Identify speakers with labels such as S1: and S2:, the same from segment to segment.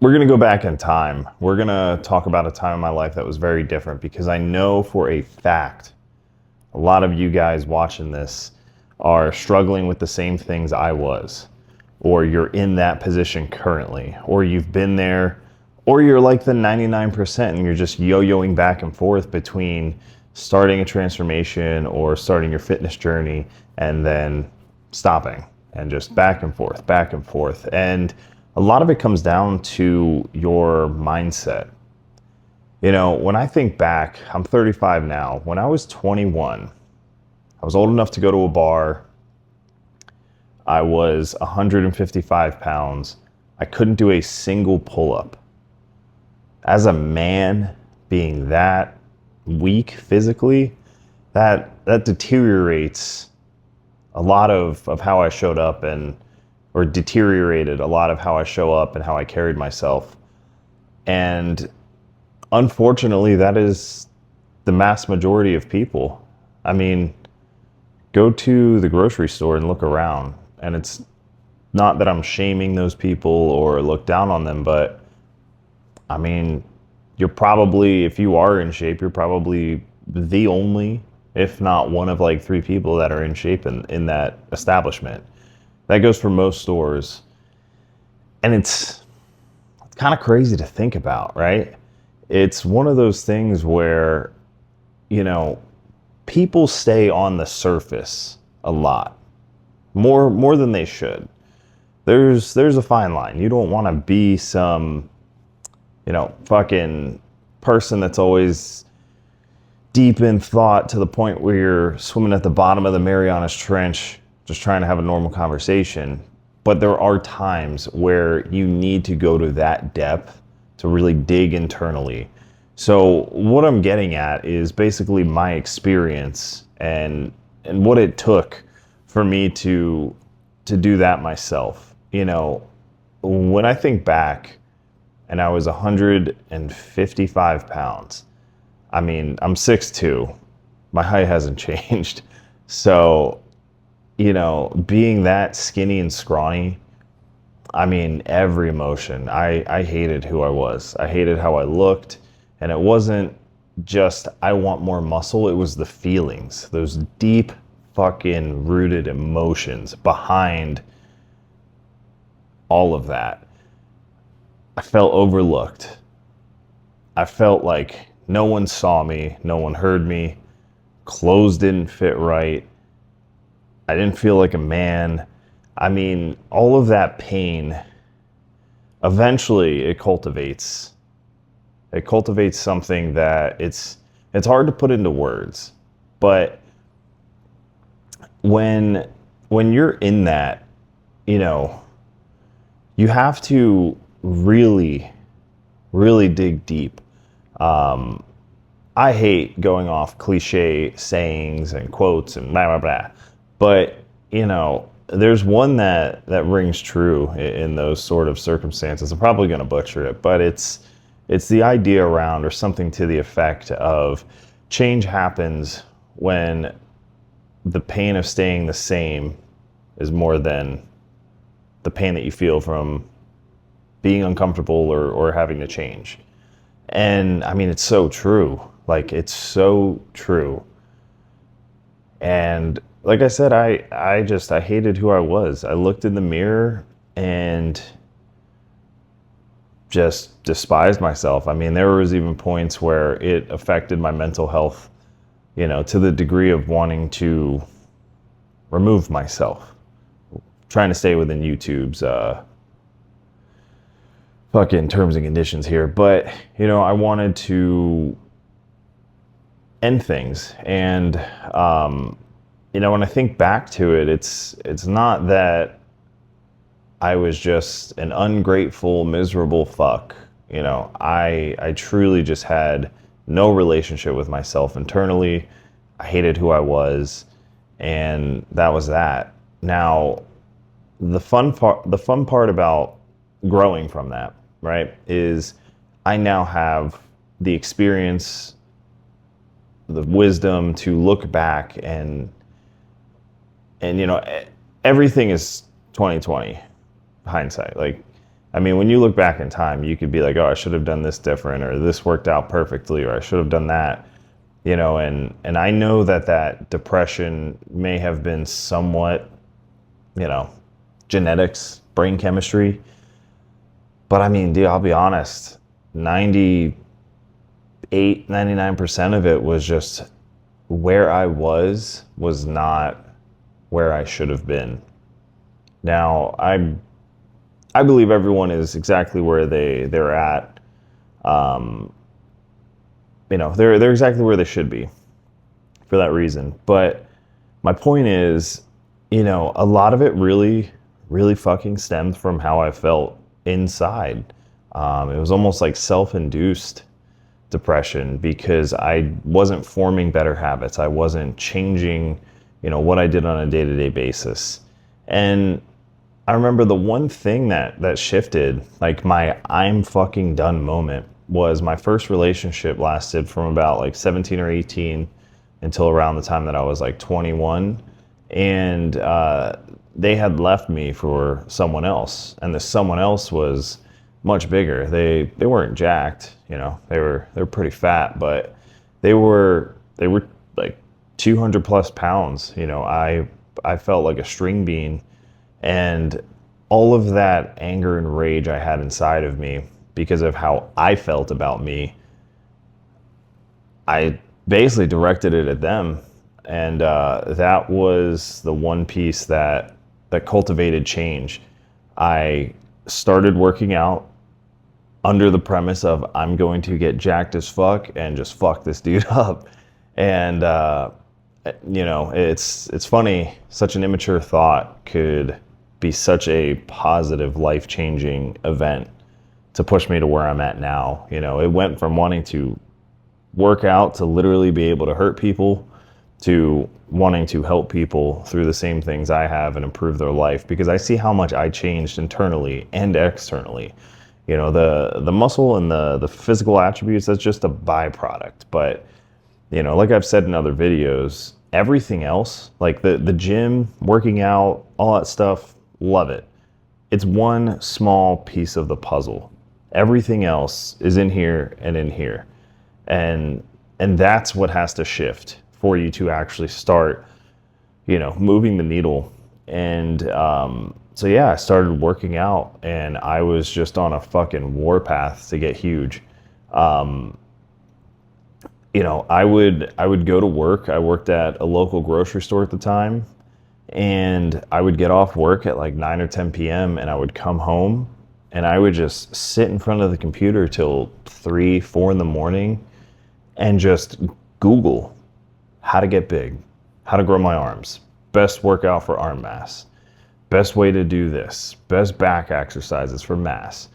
S1: we're going to go back in time. We're going to talk about a time in my life that was very different because I know for a fact a lot of you guys watching this are struggling with the same things I was, or you're in that position currently, or you've been there, or you're like the 99% and you're just yo-yoing back and forth between starting a transformation or starting your fitness journey and then stopping and just back and forth, back and forth. And a lot of it comes down to your mindset. You know, when I think back, I'm 35 now. When I was 21, I was old enough to go to a bar. I was 155 pounds. I couldn't do a single pull-up. As a man, being that weak physically, that deteriorates a lot of how I showed up or deteriorated a lot of how I show up and how I carried myself. And unfortunately, that is the mass majority of people. I mean, go to the grocery store and look around. And it's not that I'm shaming those people or look down on them, but I mean, you're probably, if you are in shape, you're probably the only, if not one of like three people that are in shape in that establishment. That goes for most stores. And it's kind of crazy to think about, right? It's one of those things where, you know, people stay on the surface a lot, more than they should. There's a fine line. You don't want to be some, you know, fucking person that's always deep in thought to the point where you're swimming at the bottom of the Marianas Trench just trying to have a normal conversation. But there are times where you need to go to that depth to really dig internally. So what I'm getting at is basically my experience and what it took for me to do that myself. You know, when I think back and I was 155 pounds, I mean, I'm 6'2". My height hasn't changed. So, you know, being that skinny and scrawny, I mean, every emotion. I hated who I was. I hated how I looked. And it wasn't just, I want more muscle. It was the feelings, those deep fucking rooted emotions behind all of that. I felt overlooked. I felt like no one saw me, no one heard me. Clothes didn't fit right. I didn't feel like a man. I mean, all of that pain, eventually it cultivates something that it's hard to put into words. But when you're in that, you know, you have to really, really dig deep. I hate going off cliche sayings and quotes and blah, blah, blah. But, you know, there's one that rings true in those sort of circumstances. I'm probably going to butcher it, but it's the idea around, or something to the effect of, change happens when the pain of staying the same is more than the pain that you feel from being uncomfortable or having to change. And I mean, it's so true. Like, it's so true. And like I said, I hated who I was. I looked in the mirror and just despised myself. I mean, there was even points where it affected my mental health, you know, to the degree of wanting to remove myself, trying to stay within YouTube's fucking terms and conditions here. But, you know, I wanted to end things. And, you know, when I think back to it, it's not that I was just an ungrateful, miserable fuck. You know, I truly just had no relationship with myself internally. I hated who I was, and that was that. Now, the fun part about growing from that, right, is I now have the experience, the wisdom to look back and you know, everything is 2020 hindsight. Like, I mean, when you look back in time, you could be like, oh, I should have done this different, or this worked out perfectly, or I should have done that, you know, and I know that that depression may have been somewhat, you know, genetics, brain chemistry. But I mean, dude, I'll be honest, 98, 99% of it was just where I was not where I should have been. Now, I believe everyone is exactly where they're at. You know, they're exactly where they should be for that reason. But my point is, you know, a lot of it really fucking stemmed from how I felt inside. It was almost like self-induced depression because I wasn't forming better habits. I wasn't changing, you know, what I did on a day-to-day basis. And I remember the one thing that shifted, like my I'm fucking done moment, was my first relationship lasted from about like 17 or 18 until around the time that I was like 21. And they had left me for someone else. And the someone else was much bigger. They weren't jacked, you know, they were pretty fat, but they were like 200 plus pounds. You know, I felt like a string bean. And all of that anger and rage I had inside of me because of how I felt about me, I basically directed it at them. And that was the one piece that cultivated change. I started working out under the premise of I'm going to get jacked as fuck and just fuck this dude up. And you know, it's funny, such an immature thought could be such a positive, life-changing event to push me to where I'm at now. You know, it went from wanting to work out to literally be able to hurt people to wanting to help people through the same things I have and improve their life, because I see how much I changed internally and externally. You know, the muscle and the physical attributes, that's just a byproduct. But, you know, like I've said in other videos, everything else, like the gym, working out, all that stuff, love it. It's one small piece of the puzzle. Everything else is in here and in here. And that's what has to shift for you to actually start, you know, moving the needle. And so yeah, I started working out and I was just on a fucking warpath to get huge. You know, I would go to work. I worked at a local grocery store at the time, and I would get off work at like 9 or 10 p.m. and I would come home and I would just sit in front of the computer till 3, 4 in the morning and just Google how to get big, how to grow my arms, best workout for arm mass, best way to do this, best back exercises for mass,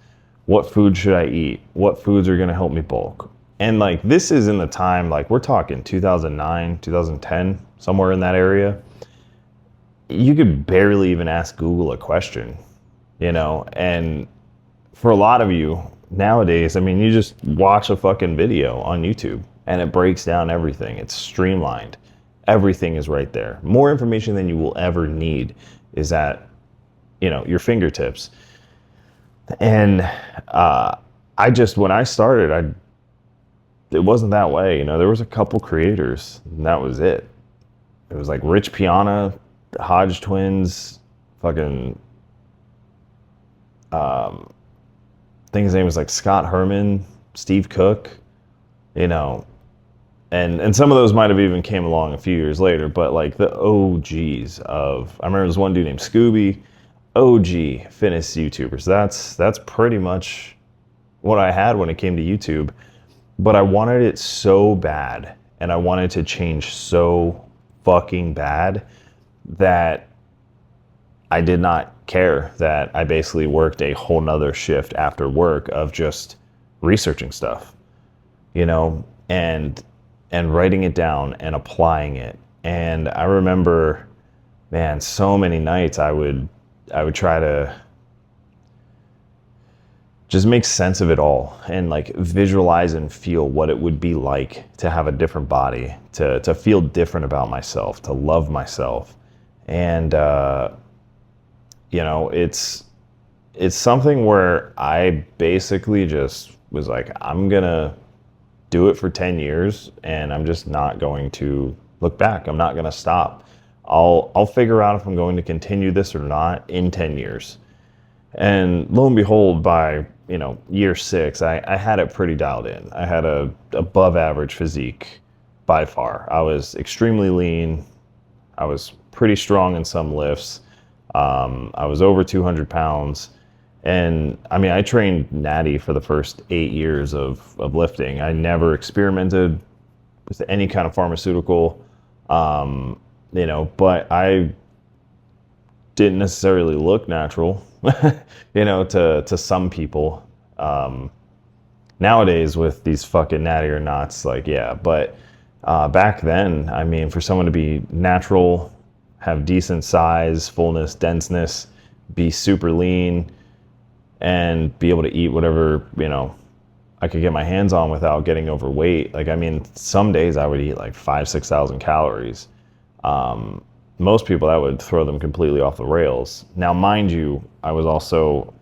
S1: what food should I eat, what foods are going to help me bulk. And like, this is in the time, like we're talking 2009, 2010, somewhere in that area. You could barely even ask Google a question, you know? And for a lot of you nowadays, I mean, you just watch a fucking video on YouTube and it breaks down everything. It's streamlined. Everything is right there. More information than you will ever need is at, you know, your fingertips. And when I started, it wasn't that way. You know, there was a couple creators and that was it. It was like Rich Piana, the Hodge twins, fucking, I think his name was like Scott Herman, Steve Cook, you know, and some of those might have even came along a few years later, but like the OGs of, I remember there was one dude named Scooby, OG fitness YouTubers. That's pretty much what I had when it came to YouTube. But I wanted it so bad, and I wanted to change so fucking bad that I did not care that I basically worked a whole nother shift after work of just researching stuff, you know, and writing it down and applying it. And I remember, man, so many nights I would try to just make sense of it all and like visualize and feel what it would be like to have a different body, to feel different about myself, to love myself. And, you know, it's it's something where I basically just was like, I'm gonna do it for 10 years and I'm just not going to look back. I'm not gonna stop. I'll figure out if I'm going to continue this or not in 10 years. And lo and behold, by year 6, I had it pretty dialed in. I had a above average physique by far. I was extremely lean. I was pretty strong in some lifts. I was over 200 pounds. And I mean, I trained natty for the first 8 years of lifting. I never experimented with any kind of pharmaceutical, but I didn't necessarily look natural, to some people. Nowadays with these fucking natty or nots, like, yeah, but back then, I mean, for someone to be natural, have decent size, fullness, denseness, be super lean, and be able to eat whatever, I could get my hands on without getting overweight. Like, I mean, some days I would eat like 5,000-6,000 calories. Most people, that would throw them completely off the rails. Now, mind you, I was also,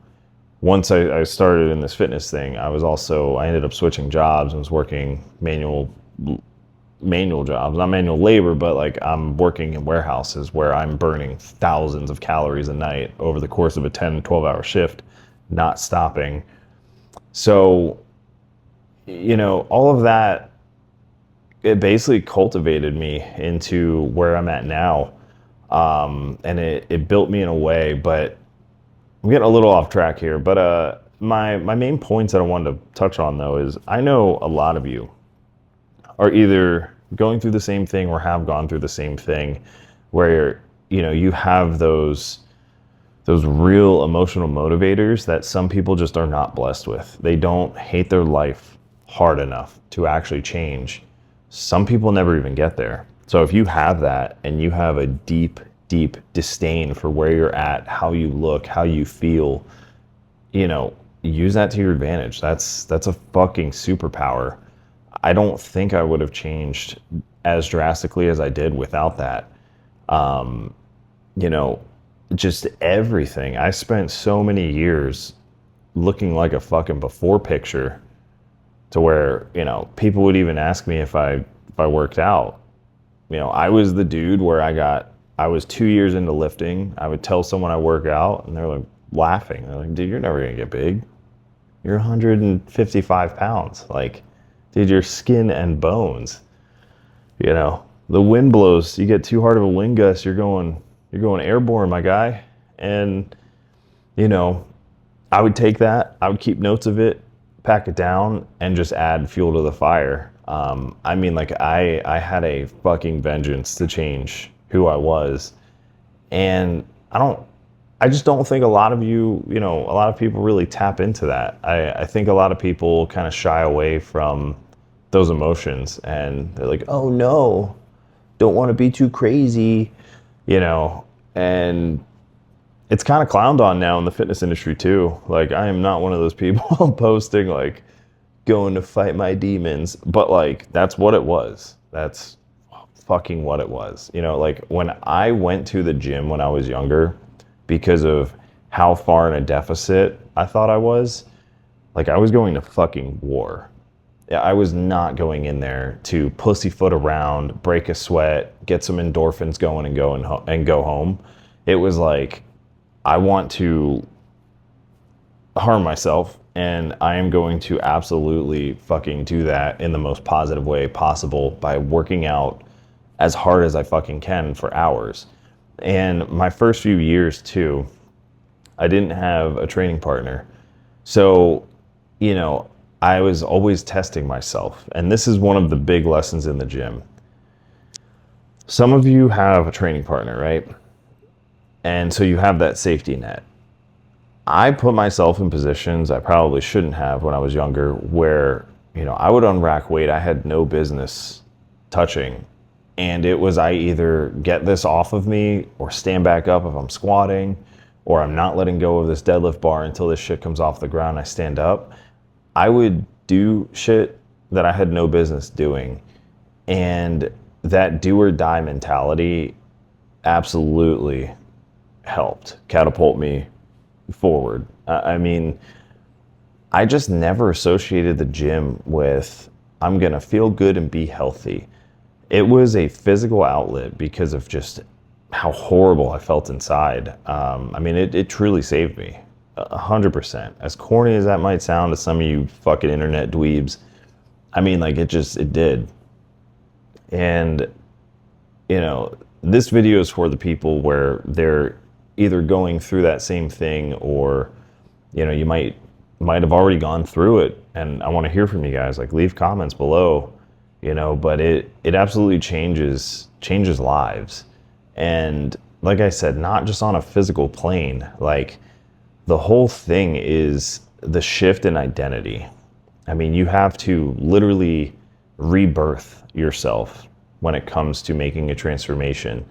S1: once I started in this fitness thing, I ended up switching jobs and was working manual jobs, not manual labor, but like I'm working in warehouses where I'm burning thousands of calories a night over the course of a 10, 12-hour shift, not stopping. So, all of that, it basically cultivated me into where I'm at now. And it built me in a way, but I'm getting a little off track here. But my main points that I wanted to touch on, though, is I know a lot of you are either going through the same thing or have gone through the same thing, where you have those real emotional motivators that some people just are not blessed with. They don't hate their life hard enough to actually change. Some people never even get there. So if you have that and you have a deep, deep disdain for where you're at, how you look, how you feel, use that to your advantage. That's a fucking superpower. I don't think I would have changed as drastically as I did without that. Just everything. I spent so many years looking like a fucking before picture to where, people would even ask me if I worked out. I was the dude where I was 2 years into lifting. I would tell someone I work out and they're like laughing. They're like, dude, you're never gonna get big. You're 155 pounds. Like, dude, you're skin and bones. The wind blows, you get too hard of a wind gust, you're going airborne, my guy. And, I would take that, I would keep notes of it, pack it down, and just add fuel to the fire. I had a fucking vengeance to change who I was. And I just don't think a lot of a lot of people really tap into that. I think a lot of people kind of shy away from those emotions and they're like, oh no, don't want to be too crazy, and it's kind of clowned on now in the fitness industry too. Like, I am not one of those people posting like going to fight my demons, but like, that's what it was. That's fucking what it was. Like, when I went to the gym when I was younger, because of how far in a deficit I thought I was, like, I was going to fucking war. I was not going in there to pussyfoot around, break a sweat, get some endorphins going and go home. It was like, I want to harm myself, and I am going to absolutely fucking do that in the most positive way possible by working out as hard as I fucking can for hours. And my first few years too, I didn't have a training partner. So, I was always testing myself. And this is one of the big lessons in the gym. Some of you have a training partner, right? And so you have that safety net. I put myself in positions I probably shouldn't have when I was younger, where, I would unrack weight I had no business touching. And it was, I either get this off of me or stand back up if I'm squatting, or I'm not letting go of this deadlift bar until this shit comes off the ground, I stand up. I would do shit that I had no business doing. And that do or die mentality absolutely helped catapult me forward. I mean, I just never associated the gym with I'm going to feel good and be healthy. It was a physical outlet because of just how horrible I felt inside. I mean, it truly saved me. 100%. As corny as that might sound to some of you fucking internet dweebs, I mean, like, it did. And, you know, this video is for the people where they're either going through that same thing, or, you know, you might have already gone through it. And I want to hear from you guys. Like, leave comments below, you know, but it absolutely changes lives. And like I said, not just on a physical plane, like, the whole thing is the shift in identity. I mean, you have to literally rebirth yourself when it comes to making a transformation.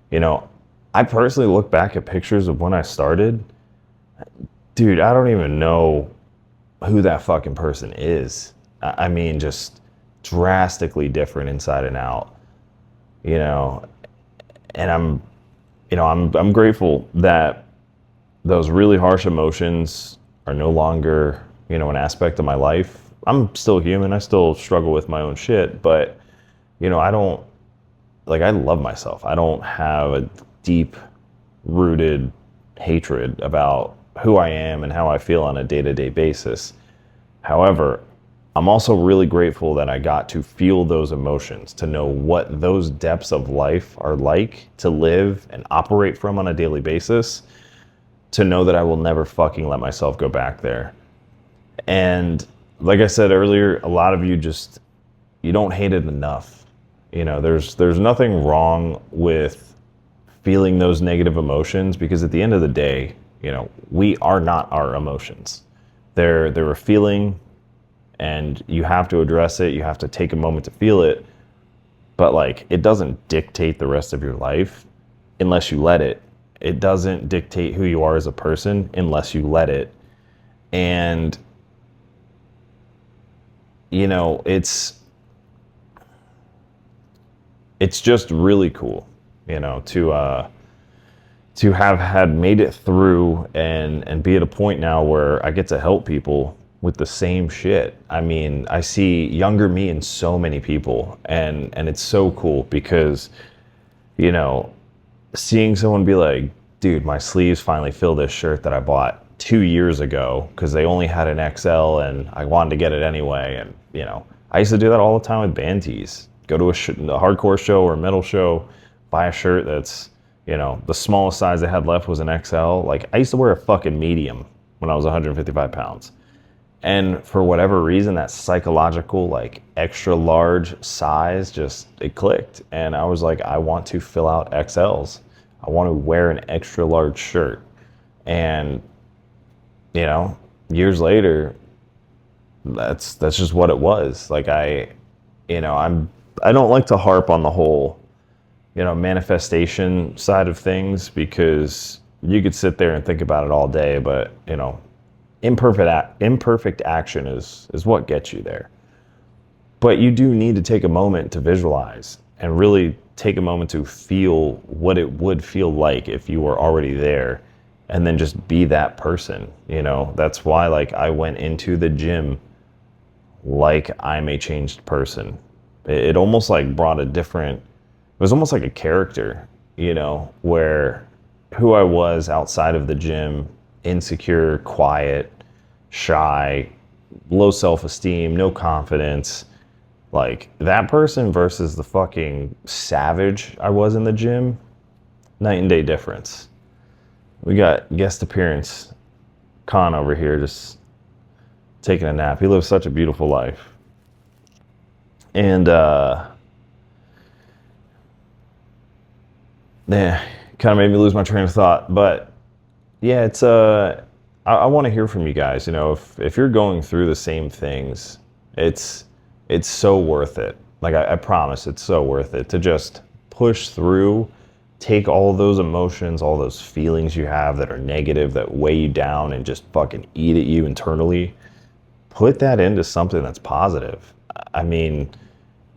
S1: You know, I personally look back at pictures of when I started. Dude, I don't even know who that fucking person is. I mean, just drastically different inside and out, you know. And I'm grateful that those really harsh emotions are no longer, you know, an aspect of my life. I'm still human. I still struggle with my own shit, but, you know, I love myself. I don't have a deep rooted hatred about who I am and how I feel on a day-to-day basis. However, I'm also really grateful that I got to feel those emotions, to know what those depths of life are like to live and operate from on a daily basis, to know that I will never fucking let myself go back there. And like I said earlier, a lot of you you don't hate it enough. You know, there's nothing wrong with feeling those negative emotions, because at the end of the day, you know, we are not our emotions. They're a feeling, and you have to address it. You have to take a moment to feel it. But, like, it doesn't dictate the rest of your life unless you let it. It doesn't dictate who you are as a person unless you let it. And, you know, it's just really cool, you know, to have had made it through and be at a point now where I get to help people with the same shit. I mean, I see younger me in so many people, and it's so cool because, you know, seeing someone be like, dude, my sleeves finally fill this shirt that I bought 2 years ago because they only had an XL and I wanted to get it anyway. And, you know, I used to do that all the time with band tees. Go to a hardcore show or a metal show, buy a shirt that's, you know, the smallest size they had left was an XL. Like, I used to wear a fucking medium when I was 155 pounds. And for whatever reason, that psychological, like, extra large size it clicked. And I was like, I want to fill out XLs. I want to wear an extra large shirt. And, you know, years later, that's just what it was. Like, I don't like to harp on the whole, you know, manifestation side of things, because you could sit there and think about it all day, but, you know, imperfect action is what gets you there. But you do need to take a moment to visualize and really take a moment to feel what it would feel like if you were already there, and then just be that person. You know, that's why, like, I went into the gym like I'm a changed person. It almost like brought it was almost like a character, you know, where who I was outside of the gym, insecure, quiet, shy, low self-esteem, no confidence, like, that person versus the fucking savage I was in the gym, night and day difference. We got guest appearance Khan over here just taking a nap. He lives such a beautiful life. And yeah, kind of made me lose my train of thought. But yeah, it's I want to hear from you guys. You know, if you're going through the same things, it's so worth it. Like, I promise, it's so worth it to just push through, take all those emotions, all those feelings you have that are negative, that weigh you down and just fucking eat at you internally. Put that into something that's positive. I mean,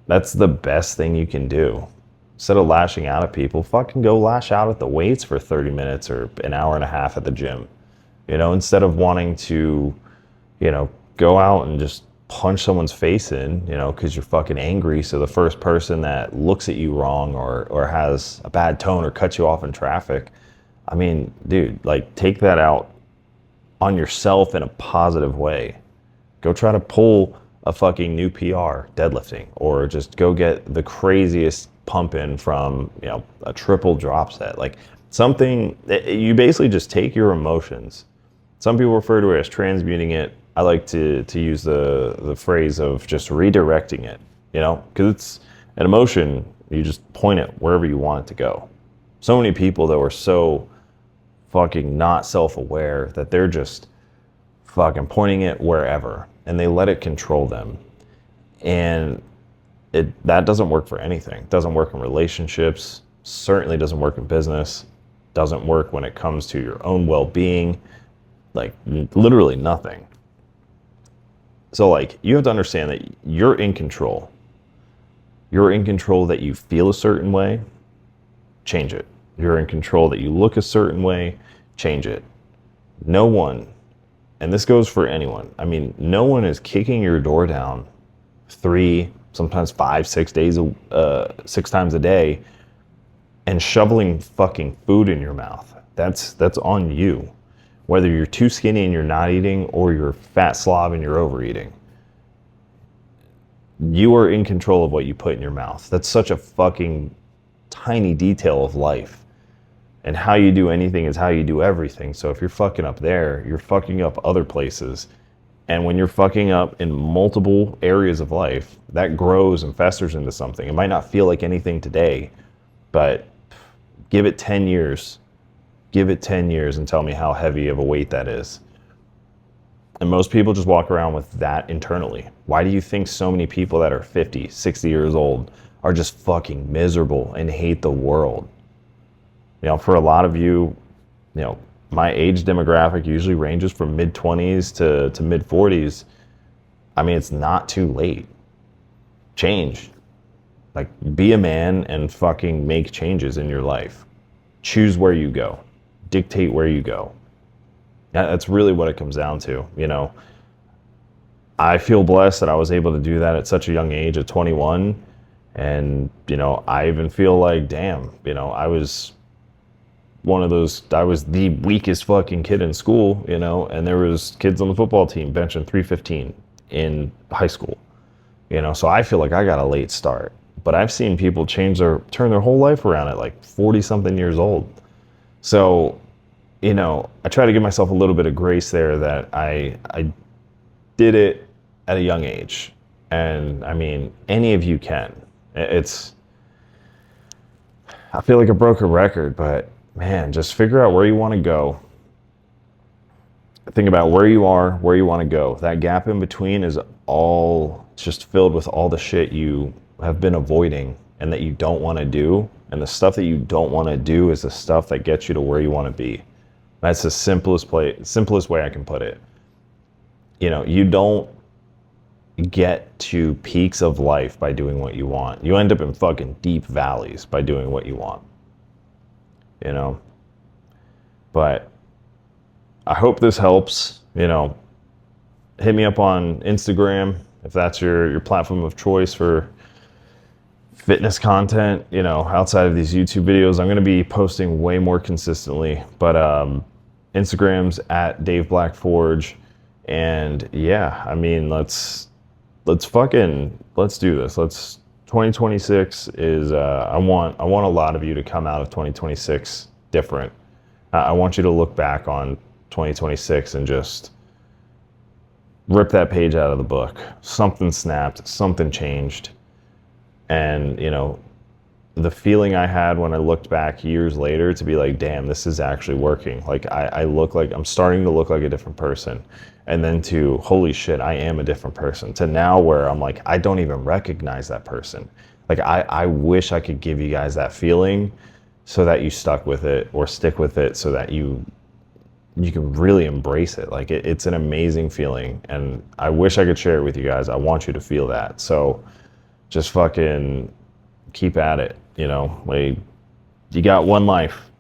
S1: that's the best thing you can do. Instead of lashing out at people, fucking go lash out at the weights for 30 minutes or an hour and a half at the gym. instead of wanting to, go out and just punch someone's face in, because you're fucking angry. So the first person that looks at you wrong or has a bad tone or cuts you off in traffic, I mean, dude, like, take that out on yourself in a positive way. Go try to pull a fucking new PR deadlifting, or just go get the craziest pump in from, a triple drop set. Like, something that you basically just take your emotions. Some people refer to it as transmuting it. I like to use the phrase of just redirecting it, because it's an emotion. You just point it wherever you want it to go. So many people that were so fucking not self-aware that they're just fucking pointing it wherever, and they let it control them. And that doesn't work for anything. It doesn't work in relationships, certainly doesn't work in business, doesn't work when it comes to your own well-being, like literally nothing. So, like, you have to understand that you're in control. You're in control that you feel a certain way, change it. You're in control that you look a certain way, change it. No one, and this goes for anyone, I mean, no one is kicking your door down 3, sometimes 5, 6 days, 6 times a day, and shoveling fucking food in your mouth. That's on you. Whether you're too skinny and you're not eating, or you're a fat slob and you're overeating. You are in control of what you put in your mouth. That's such a fucking tiny detail of life. And how you do anything is how you do everything. So if you're fucking up there, you're fucking up other places. And when you're fucking up in multiple areas of life, that grows and festers into something. It might not feel like anything today, but give it 10 years. Give it 10 years and tell me how heavy of a weight that is. And most people just walk around with that internally. Why do you think so many people that are 50, 60 years old are just fucking miserable and hate the world? For a lot of you, my age demographic usually ranges from mid-20s to mid-40s. I mean, it's not too late. Change. Like, be a man and fucking make changes in your life. Choose where you go. Dictate where you go. That's really what it comes down to. I feel blessed that I was able to do that at such a young age, at 21. And, I even feel like, damn, I was I was the weakest fucking kid in school, and there was kids on the football team benching 315 in high school, so I feel like I got a late start. But I've seen people turn their whole life around at like 40 something years old. So, I try to give myself a little bit of grace there that I did it at a young age. And I mean, any of you can. I feel like a broken record, but man, just figure out where you want to go. Think about where you are, where you want to go. That gap in between is all just filled with all the shit you have been avoiding and that you don't want to do. And the stuff that you don't want to do is the stuff that gets you to where you want to be. That's the simplest way I can put it. You don't get to peaks of life by doing what you want. You end up in fucking deep valleys by doing what you want. But I hope this helps. Hit me up on Instagram if that's your platform of choice for fitness content, outside of these YouTube videos. I'm going to be posting way more consistently, but Instagram's at Dave Black Forge. And yeah, I mean, let's do this. 2026 is, I want a lot of you to come out of 2026 different. I want you to look back on 2026 and just rip that page out of the book. Something snapped, something changed. And, the feeling I had when I looked back years later to be like, damn, this is actually working. Like, I'm starting to look like a different person. And then to, holy shit, I am a different person. To now where I'm like, I don't even recognize that person. Like, I wish I could give you guys that feeling so that you stuck with it, or stick with it so that you can really embrace it. Like, it's an amazing feeling. And I wish I could share it with you guys. I want you to feel that. So just fucking keep at it. Like, you got one life.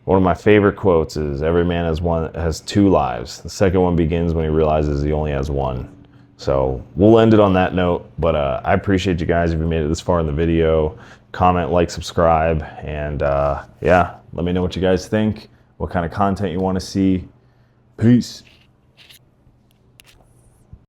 S1: One of my favorite quotes is, "Every man has two lives. The second one begins when he realizes he only has one." So we'll end it on that note, but I appreciate you guys if you made it this far in the video. Comment, like, subscribe, and yeah, let me know what you guys think, what kind of content you want to see. Peace.